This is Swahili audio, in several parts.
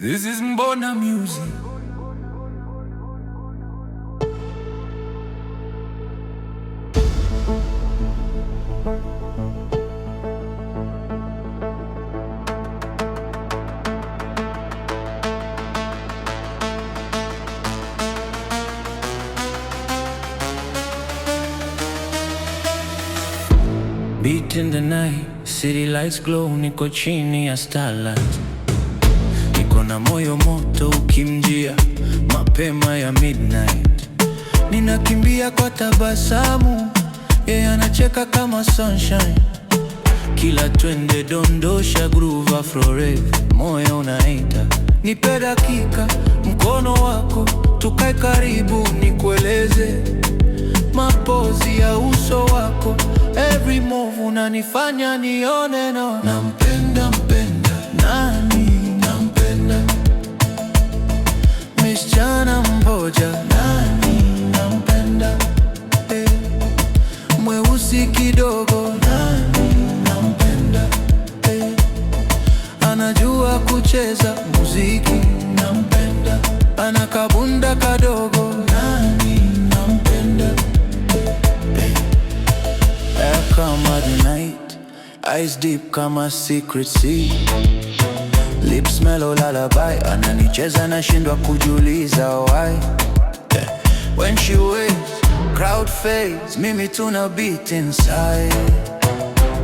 This is Mbona Music. Beat in the night, city lights glow, niko chini ya starlight. Niko na moyo moto ukimjia, mapema ya midnight. Ninakimbia kwa tabasamu, yeye anacheka kama sunshine. Kila twende dondosha groove afro rave, moyo unaita. Nipe dakika, mkono wako, tukae karibu nikueleze. Mapozi ya uso wako, every move unanifanya nione no. Nampenda nani nampenda, msichana mmoja nani nampenda, mweusi kidogo nani nampenda, anajua kucheza muziki nampenda, ana kabunda kadogo nani nampenda. Kama the night, eyes deep kama secret sea, lips mellow lullaby, ananicheza nashindwa kujiuliza why. When she waves, crowd fades, mimi tuna beat inside.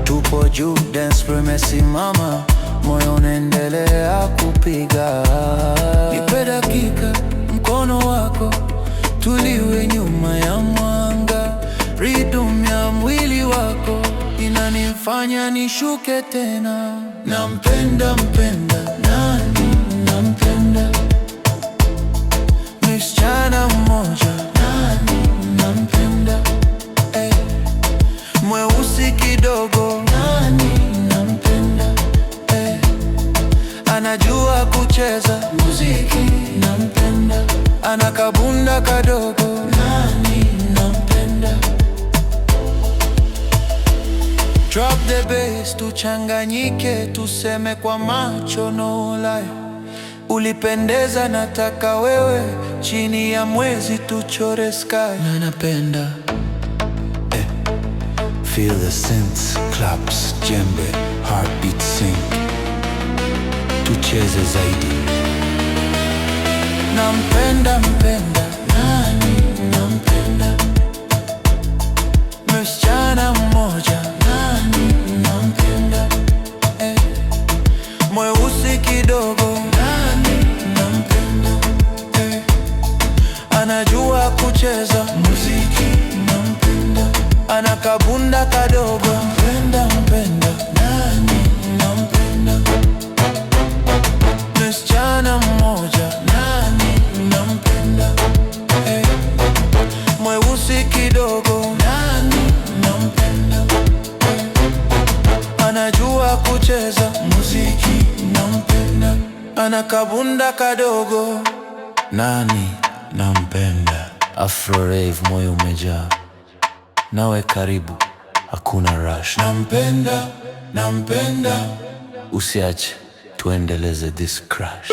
Tupo juu, dance floor imesimama, moyo unaendelea kupiga. Nipe dakika, mkono wako, tuliwe nyuma ya mwanga. Rhythm ya mwili wako inanifanya nishuke tena. Nampenda nani nampenda, msichana mmoja nani nampenda, mweusi kidogo nani nampenda, anajua kucheza muziki nampenda, ana kabunda kadogo nani nampenda. Drop the bass, tuchanganyike, tuseme kwa macho no lie. Ulipendeza, nataka wewe, chini ya mwezi tuchore sky. Na napenda feel the synths, claps, jembe, heartbeat sync. Tucheze zaidi. Nampenda nani nampenda, msichana mmoja nani nampenda, mweusi kidogo nani nampenda, anajua kucheza muziki nampenda, ana kabunda kadogo. Nampenda nani nampenda, msichana mmoja nani nampenda, mweusi kidogo nani nampenda, anajua kucheza muziki nampenda, ana kabunda kadogo. Nani nampenda, afro rave, moyo umejaa, nawe karibu, hakuna rush. Nampenda, usiache tuendeleze this crush.